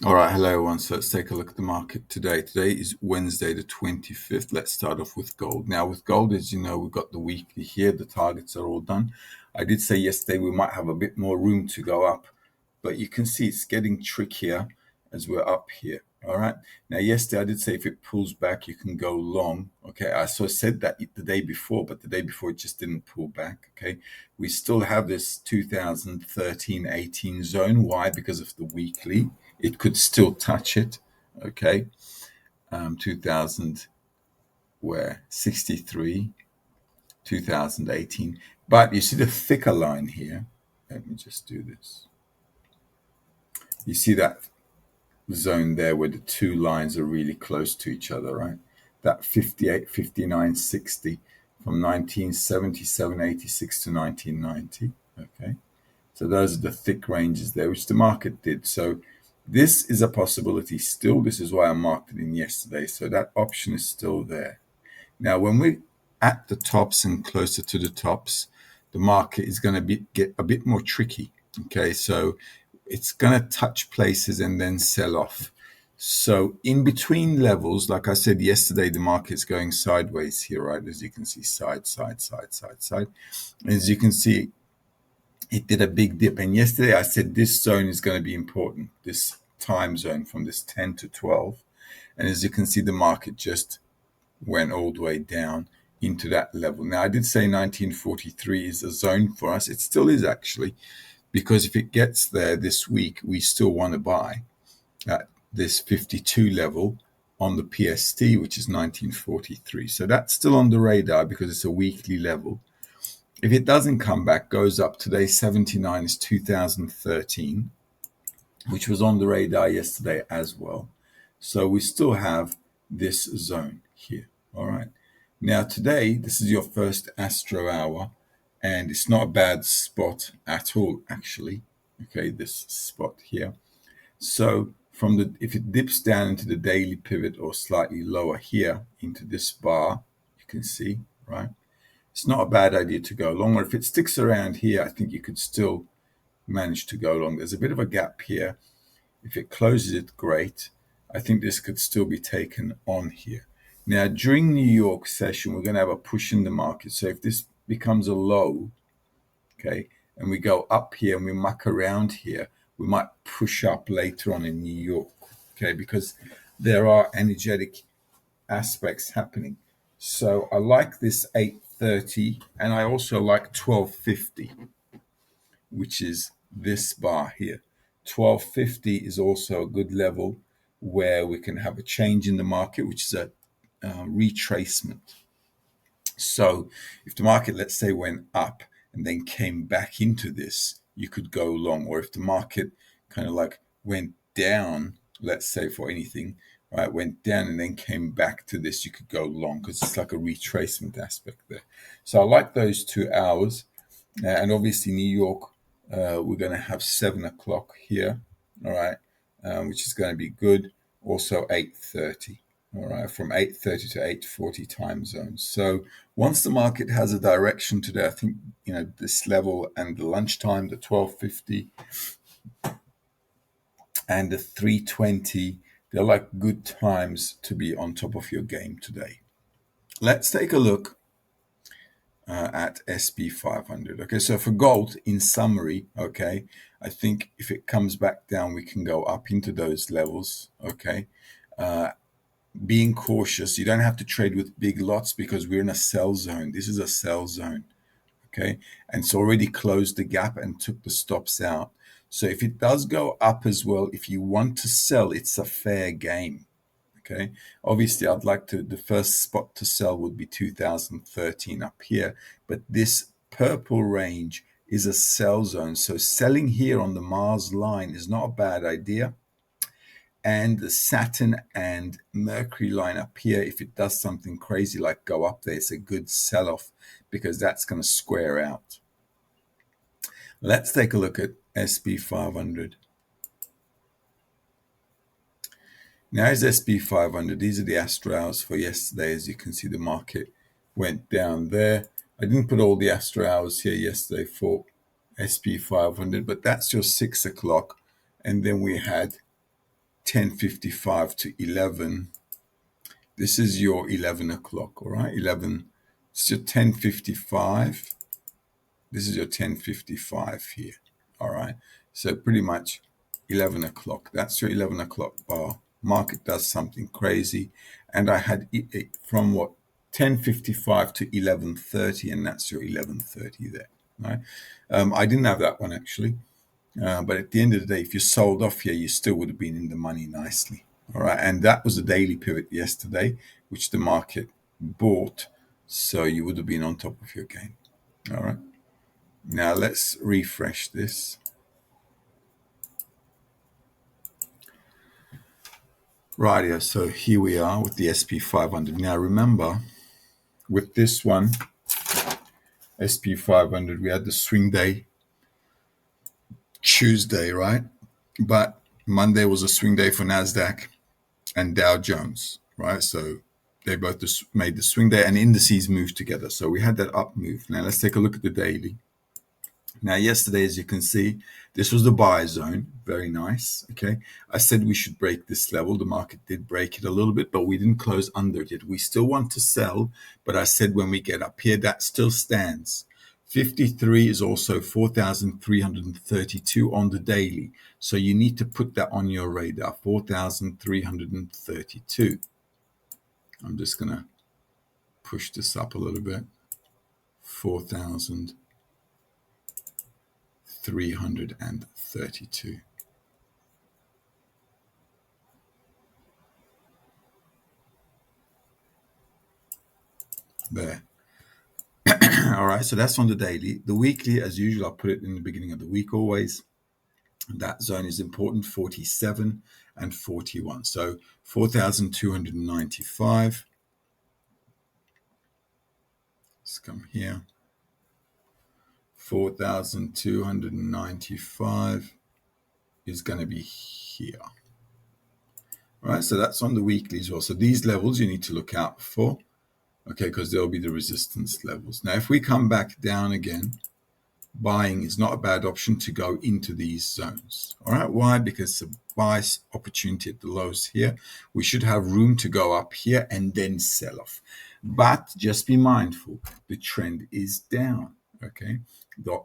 All right, hello everyone. So let's take a look at the market today. Today is Wednesday, the 25th. Let's start off with gold. Now, with gold, as you know, we've got the weekly here. The targets are all done. I did say yesterday we might have a bit more room to go up, but you can see it's getting trickier as we're up here. All right. Now, yesterday I did say if it pulls back, you can go long. Okay. I said that the day before, but the day before it just didn't pull back. Okay. We still have this 2013-18 zone. Why? Because of the weekly. It could still touch it. Okay. 2000 where 63, 2018. But you see the thicker line here. Let me just do this. You see that zone there where the two lines are really close to each other, right? That 58, 59, 60 from 1977, 86 to 1990. Okay. So those are the thick ranges there, which the market did. So this is a possibility still. This is why I marked it in yesterday. So that option is still there. Now, when we're at the tops and closer to the tops, the market is going to get a bit more tricky. Okay, so it's going to touch places and then sell off. So in between levels, like I said yesterday, the market's going sideways here, right? As you can see, side, side, side, side, side. As you can see, it did a big dip. And yesterday I said this zone is going to be important, this time zone from this 10 to 12. And as you can see, the market just went all the way down into that level. Now, I did say 1943 is a zone for us. It still is actually, because if it gets there this week, we still want to buy at this 52 level on the PST, which is 1943. So that's still on the radar because it's a weekly level. If it doesn't come back, goes up today, 79 is 2013, which was on the radar yesterday as well. So we still have this zone here. All right. Now, today, this is your first Astro hour, and it's not a bad spot at all, actually. Okay, this spot here. So if it dips down into the daily pivot or slightly lower here into this bar, you can see, right? It's not a bad idea to go long. Or if it sticks around here, I think you could still manage to go long. There's a bit of a gap here. If it closes it, great. I think this could still be taken on here. Now, during New York session, we're going to have a push in the market. So if this becomes a low, okay, and we go up here and we muck around here, we might push up later on in New York, okay, because there are energetic aspects happening. So I like this 830, and I also like 1250, which is this bar here. 1250 is also a good level where we can have a change in the market, which is a retracement. So if the market, let's say, went up and then came back into this, you could go long. Or if the market kind of like went down, let's say for anything, right, went down and then came back to this, you could go long because it's like a retracement aspect there. So I like those 2 hours. And obviously New York, we're going to have 7 o'clock here, all right, which is going to be good. Also 8:30. All right, from 8:30 to 8:40 time zones. So once the market has a direction today, I think this level and the lunchtime, the 12:50 and the 3:20, they're like good times to be on top of your game today. Let's take a look at SP 500. Okay, so for gold, in summary, okay, I think if it comes back down, we can go up into those levels. Okay. Being cautious. You don't have to trade with big lots because we're in a sell zone. This is a sell zone, okay? And it's already closed the gap and took the stops out. So if it does go up as well, if you want to sell, it's a fair game, okay? Obviously, the first spot to sell would be 2013 up here, but this purple range is a sell zone. So selling here on the Mars line is not a bad idea. And the Saturn and Mercury line up here, if it does something crazy like go up there, it's a good sell-off because that's going to square out. Let's take a look at SP 500. Now is SP 500. These are the Astro hours for yesterday. As you can see, the market went down there. I didn't put all the Astro hours here yesterday for SP 500, but that's your 6 o'clock. And then we had 10:55 to 11. This is your 11 o'clock, all right? 11, it's your 10:55. This is your 10:55 here, all right? So pretty much 11 o'clock. That's your 11 o'clock bar. Market does something crazy. And I had it from what? 10:55 to 11:30, and that's your 11:30 there, right? I didn't have that one actually. But at the end of the day, if you sold off here, you still would have been in the money nicely. All right. And that was a daily pivot yesterday, which the market bought. So you would have been on top of your game. All right. Now let's refresh this. Right. So here we are with the SP 500. Now remember, with this one, SP 500, we had the swing day Tuesday, right? But Monday was a swing day for NASDAQ and Dow Jones, right? So they both made the swing day and indices moved together. So we had that up move. Now let's take a look at the daily. Now yesterday, as you can see, this was the buy zone. Very nice. Okay. I said we should break this level. The market did break it a little bit, but we didn't close under it. We still want to sell, but I said when we get up here, that still stands. 53 is also 4,332 on the daily. So you need to put that on your radar, 4,332. I'm just going to push this up a little bit. 4,332. There. All right, so that's on the daily. The weekly, as usual, I'll put it in the beginning of the week always. That zone is important, 47 and 41. So 4,295. Let's come here. 4,295 is going to be here. All right, so that's on the weekly as well. So these levels you need to look out for, okay, because there'll be the resistance levels. Now, if we come back down again, buying is not a bad option to go into these zones. All right, why? Because the buy opportunity at the lows here, we should have room to go up here and then sell off. But just be mindful, the trend is down, okay?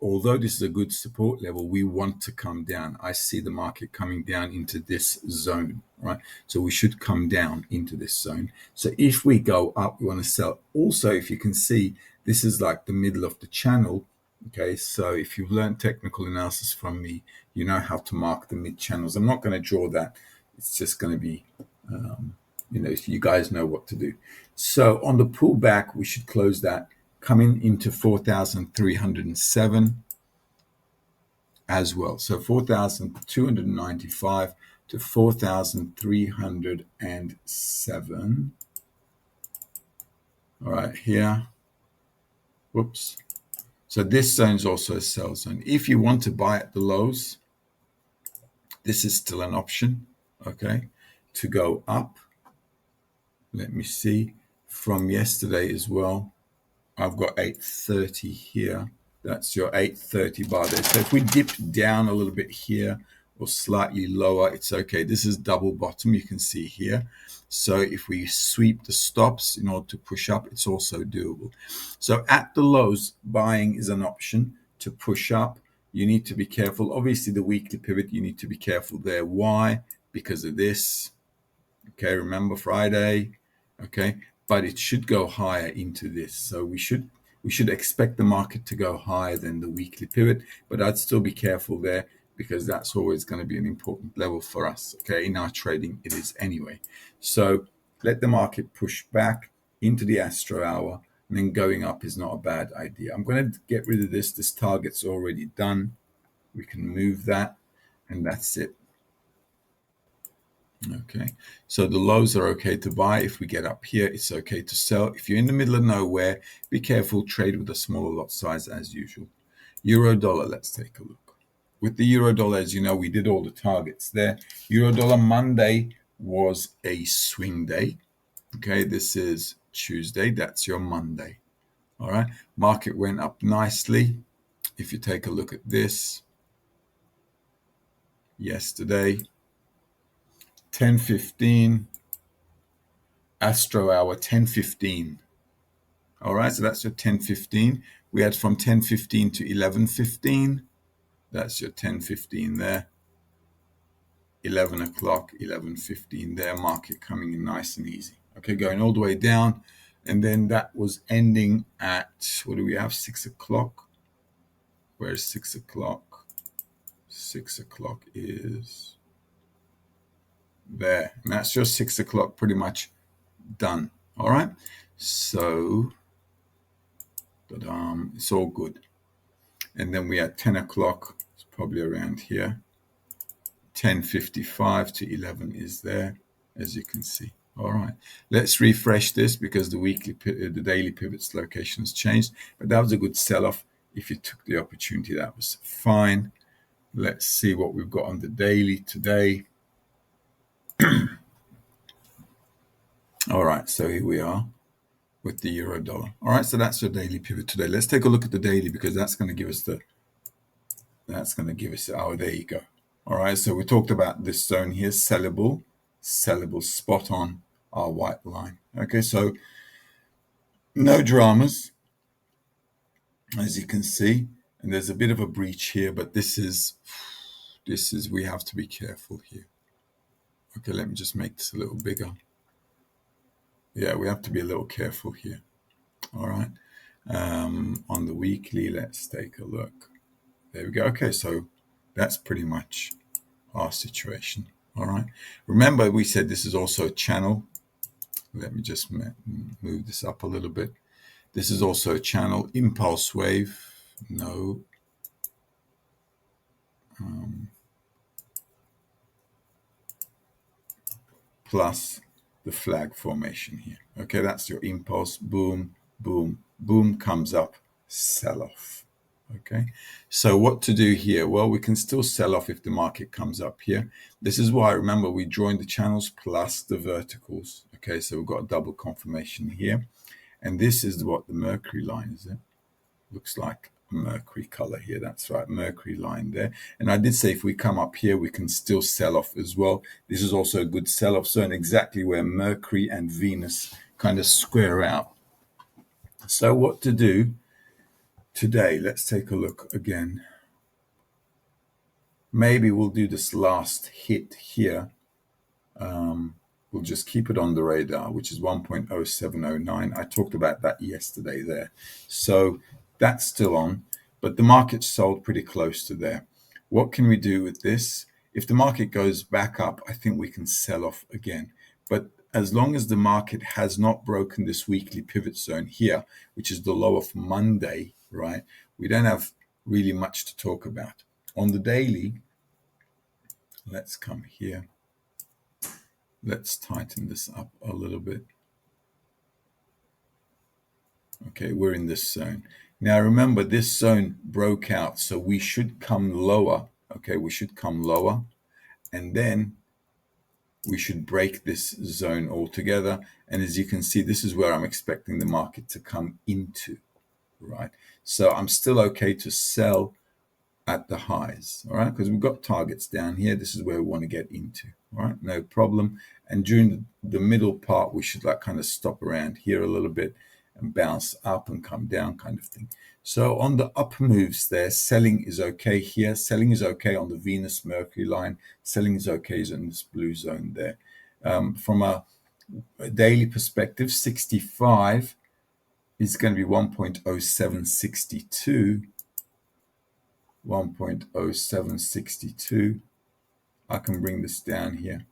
Although this is a good support level, we want to come down. I see the market coming down into this zone, right? So we should come down into this zone. So if we go up, we want to sell. Also, if you can see, this is like the middle of the channel. Okay, so if you've learned technical analysis from me, you know how to mark the mid channels. I'm not going to draw that. It's just going to be, you guys know what to do. So on the pullback, we should close that coming into 4,307 as well. So 4,295 to 4,307. All right, here. Whoops. So this zone is also a sell zone. If you want to buy at the lows, this is still an option, okay, to go up. Let me see. From yesterday as well, I've got 830 here. That's your 830 bar there. So if we dip down a little bit here or slightly lower, it's okay. This is double bottom, you can see here. So if we sweep the stops in order to push up, it's also doable. So at the lows, buying is an option to push up. You need to be careful. Obviously, the weekly pivot, you need to be careful there. Why? Because of this. Okay, remember Friday. Okay, but it should go higher into this. So we should expect the market to go higher than the weekly pivot, but I'd still be careful there because that's always going to be an important level for us. Okay, in our trading, it is anyway. So let the market push back into the Astro hour, and then going up is not a bad idea. I'm going to get rid of this. This target's already done. We can move that, and that's it. Okay, so the lows are okay to buy. If we get up here, it's okay to sell. If you're in the middle of nowhere, be careful, trade with a smaller lot size as usual. Euro dollar, let's take a look. With the euro dollar, as you know, we did all the targets there. Euro dollar Monday was a swing day. Okay, this is Tuesday, that's your Monday. All right, market went up nicely. If you take a look at this, yesterday, 10:15, Astro hour 10:15. All right, so that's your 10:15. We had from 10:15 to 11:15. That's your 10:15 there. 11 o'clock, 11:15 there. Market coming in nice and easy. Okay, going all the way down. And then that was ending at, what do we have? 6 o'clock. Where's 6 o'clock? 6 o'clock is there. And that's your 6 o'clock pretty much done. All right. So, it's all good. And then we had 10 o'clock. It's probably around here. 10:55 to 11 is there, as you can see. All right, let's refresh this because the daily pivots location has changed. But that was a good sell-off. If you took the opportunity, that was fine. Let's see what we've got on the daily today. All right, so here we are with the euro dollar. All right, so that's your daily pivot today. Let's take a look at the daily because that's going to give us oh, there you go. All right, so we talked about this zone here, sellable, spot on our white line. Okay, so no dramas, as you can see, and there's a bit of a breach here, but this is we have to be careful here. Okay, let me just make this a little bigger. Yeah, we have to be a little careful here. All right, on the weekly, let's take a look. There we go. Okay, so that's pretty much our situation. All right, remember we said this is also a channel. Let me just move this up a little bit. This is also a channel. Impulse wave, no. Plus the flag formation here. Okay, that's your impulse. Boom, boom, boom, comes up, sell off. Okay, so what to do here? Well, we can still sell off if the market comes up here. This is why, remember, we joined the channels plus the verticals. Okay, so we've got a double confirmation here. And this is what the Mercury line is. It looks like a Mercury color here. That's right, Mercury line there. And I did say if we come up here, we can still sell off as well. This is also a good sell-off zone, exactly where Mercury and Venus kind of square out. So what to do today? Let's take a look again. Maybe we'll do this last hit here. We'll just keep it on the radar, which is 1.0709. I talked about that yesterday there. So that's still on, but the market sold pretty close to there. What can we do with this? If the market goes back up, I think we can sell off again. But as long as the market has not broken this weekly pivot zone here, which is the low of Monday, right? We don't have really much to talk about. On the daily, let's come here. Let's tighten this up a little bit. Okay, we're in this zone. Now remember, this zone broke out, so we should come lower. Okay, we should come lower, and then we should break this zone altogether. And as you can see, this is where I'm expecting the market to come into, right? So I'm still okay to sell at the highs, all right? Because we've got targets down here. This is where we want to get into, all right? No problem. And during the middle part, we should like kind of stop around here a little bit and bounce up and come down kind of thing. So on the up moves there, selling is okay here. Selling is okay on the Venus Mercury line. Selling is okay in this blue zone there. From a daily perspective, 65 is going to be 1.0762. 1.0762. I can bring this down here.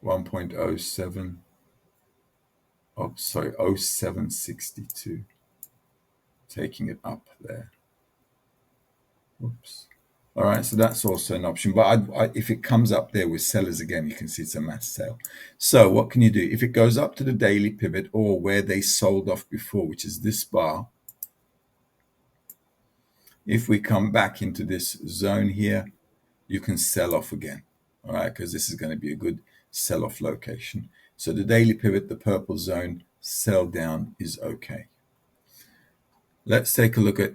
1.07. Oh, sorry, 0762. Taking it up there. Oops. All right, so that's also an option. But if it comes up there with sellers again, you can see it's a mass sale. So what can you do? If it goes up to the daily pivot or where they sold off before, which is this bar, if we come back into this zone here, you can sell off again, all right, because this is going to be a good sell-off location. So the daily pivot, the purple zone, sell down is okay. Let's take a look at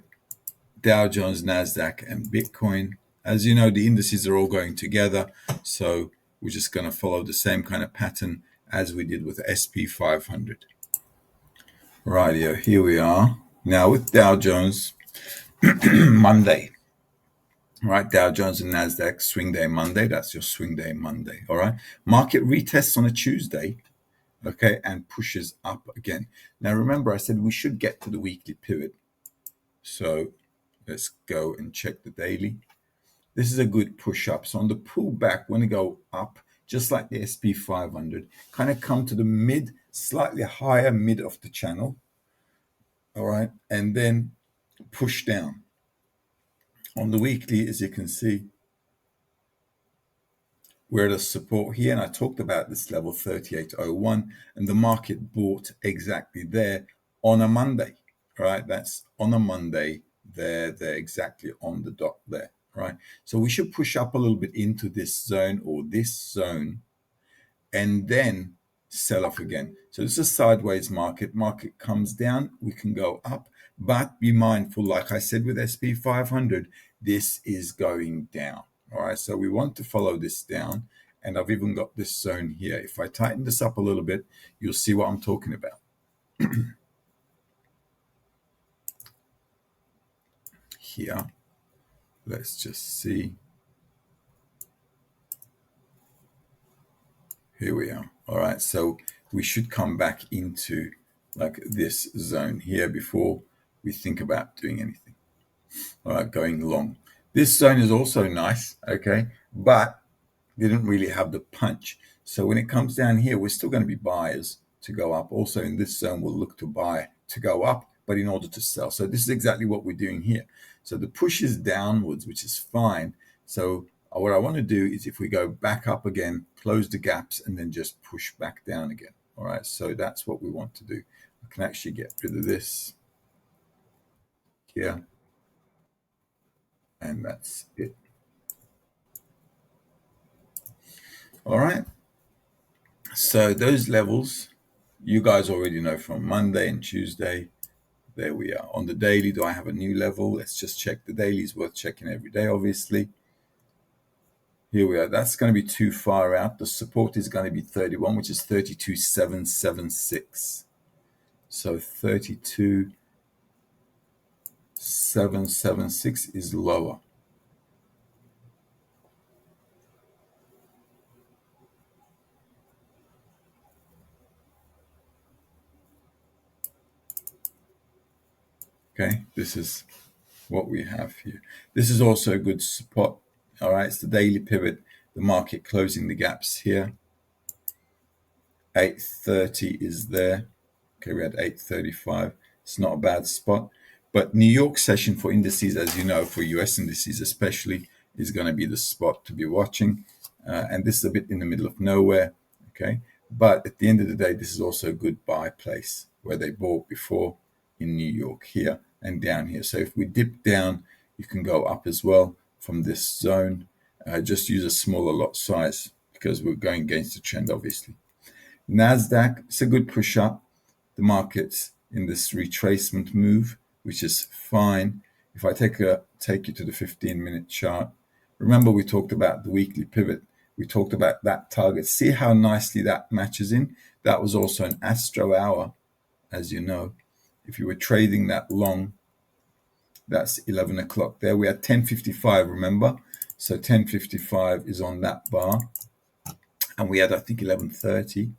Dow Jones, NASDAQ, and Bitcoin. As you know, the indices are all going together, so we're just going to follow the same kind of pattern as we did with SP 500. Rightio, here we are. Now with Dow Jones, Monday. All right, Dow Jones and NASDAQ, swing day Monday. That's your swing day Monday. All right. Market retests on a Tuesday, okay, and pushes up again. Now remember, I said we should get to the weekly pivot. So let's go and check the daily. This is a good push up. So on the pullback, when we go up, just like the SP 500, kind of come to the mid, slightly higher mid of the channel. All right. And then push down. On the weekly, as you can see, we're at a support here. And I talked about this level 3801, and the market bought exactly there on a Monday. Right. That's on a Monday. They're exactly on the dot there. Right. So we should push up a little bit into this zone or this zone and then sell off again. So this is a sideways market. Market comes down, we can go up, but be mindful, like I said with SP 500, this is going down. All right, so we want to follow this down. And I've even got this zone here. If I tighten this up a little bit, you'll see what I'm talking about. Here, let's just see. Here we are. All right, so we should come back into like this zone here before we think about doing anything. All right, going long. This zone is also nice, okay, but didn't really have the punch. So when it comes down here, we're still going to be buyers to go up. Also in this zone, we'll look to buy to go up, but in order to sell. So this is exactly what we're doing here. So the push is downwards, which is fine. So what I want to do is if we go back up again, close the gaps, and then just push back down again. All right, so that's what we want to do. I can actually get rid of this here, and that's it. All right, so those levels, you guys already know from Monday and Tuesday. There we are. On the daily, do I have a new level? Let's just check. The daily is worth checking every day, obviously. Here we are. That's going to be too far out. The support is going to be 31, which is 32,776. So 32,776 is lower. Okay, this is what we have here. This is also a good spot. All right, it's the daily pivot. The market closing the gaps here. 830 is there. Okay, we had 835. It's not a bad spot. But New York session for indices, as you know, for US indices especially, is going to be the spot to be watching. And this is a bit in the middle of nowhere. Okay. But at the end of the day, this is also a good buy place where they bought before in New York here and down here. So if we dip down, you can go up as well from this zone. Just use a smaller lot size because we're going against the trend, obviously. NASDAQ, it's a good push up. The market's in this retracement move, which is fine. If I take you to the 15-minute chart, remember we talked about the weekly pivot. We talked about that target. See how nicely that matches in? That was also an Astro hour, as you know. If you were trading that long, that's 11 o'clock there. We had 10:55, remember? So 10:55 is on that bar. And we had, I think, 11:30.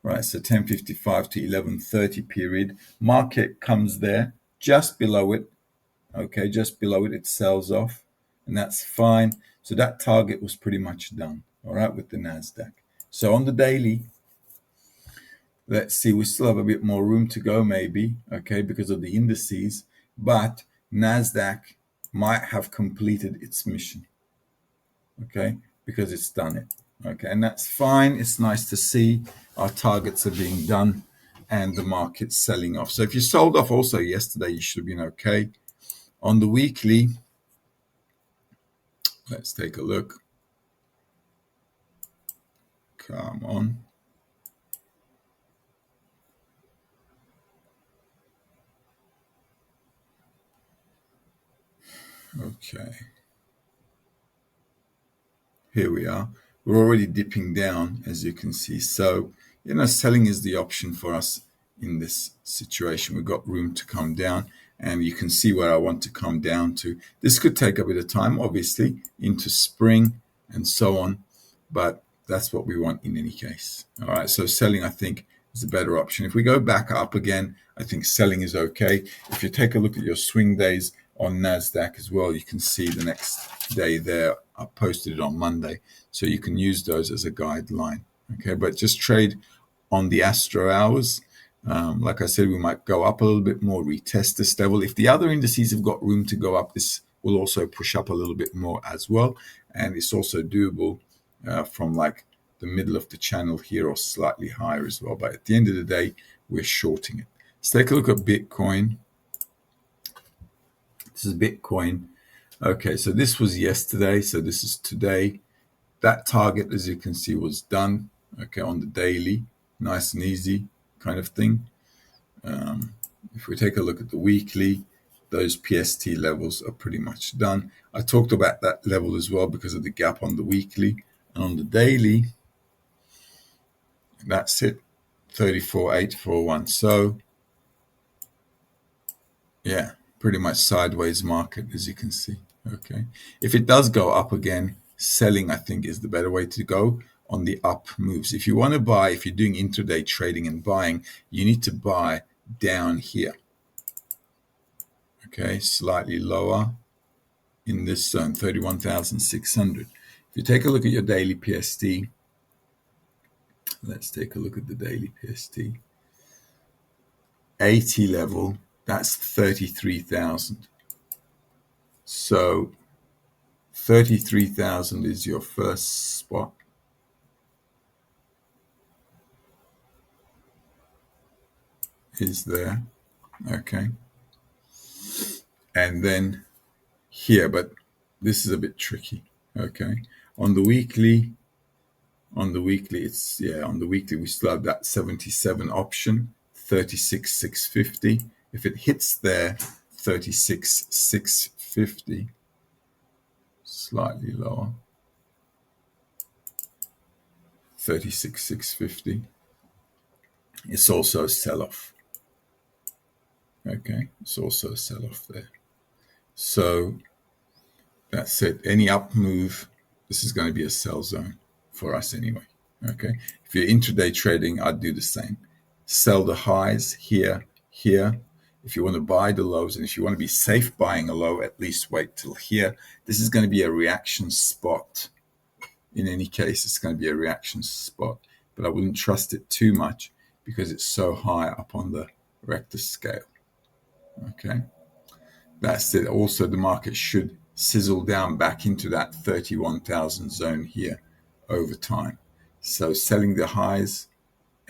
Right, so 10:55 to 11:30 period. Market comes there, just below it. Okay, just below it, it sells off, and that's fine. So that target was pretty much done. All right, with the NASDAQ. So on the daily, let's see, we still have a bit more room to go, maybe. Okay, because of the indices, but NASDAQ might have completed its mission. Okay, because it's done it. Okay, and that's fine. It's nice to see our targets are being done and the market's selling off. So if you sold off also yesterday, you should have been okay. On the weekly, let's take a look. Come on. Okay. Here we are. We're already dipping down, as you can see. So, selling is the option for us in this situation. We've got room to come down, and you can see where I want to come down to. This could take a bit of time, obviously, into spring and so on, but that's what we want in any case. All right, so selling, I think, is a better option. If we go back up again, I think selling is okay. If you take a look at your swing days on NASDAQ as well, you can see the next day there. I posted it on Monday, so you can use those as a guideline. Okay, but just trade on the Astro hours. Like I said, we might go up a little bit more, retest this level. If the other indices have got room to go up, this will also push up a little bit more as well. And it's also doable from like the middle of the channel here or slightly higher as well. But at the end of the day, we're shorting it. Let's take a look at Bitcoin. This is Bitcoin. Okay, so this was yesterday. So this is today. That target, as you can see, was done. Okay, on the daily, nice and easy kind of thing. If we take a look at the weekly, those PST levels are pretty much done. I talked about that level as well because of the gap on the weekly. And on the daily, that's it, 34,841. So, yeah, pretty much sideways market, as you can see. Okay, if it does go up again, selling, I think, is the better way to go on the up moves. If you want to buy, if you're doing intraday trading and buying, you need to buy down here. Okay, slightly lower in this zone, 31,600. If you take a look at your daily PST, let's take a look at the daily PST. 80 level, that's 33,000. So 33,000 is your first spot. Is there. Okay. And then here, but this is a bit tricky. Okay. On the weekly, on the weekly we still have that 77 option, 36,650. If it hits there, 36,650, slightly lower, 36,650, it's also a sell-off. Okay, it's also a sell-off there. So that's it. Any up move, this is going to be a sell zone for us anyway. Okay, if you're intraday trading, I'd do the same. Sell the highs here, here. If you want to buy the lows, and if you want to be safe buying a low, at least wait till here. This is going to be a reaction spot. In any case, it's going to be a reaction spot, but I wouldn't trust it too much because it's so high up on the Richter scale. Okay, that's it. Also, the market should sizzle down back into that 31,000 zone here over time. So selling the highs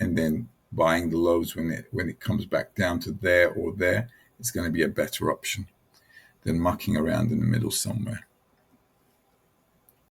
and then buying the lows when it comes back down to there or there is going to be a better option than mucking around in the middle somewhere.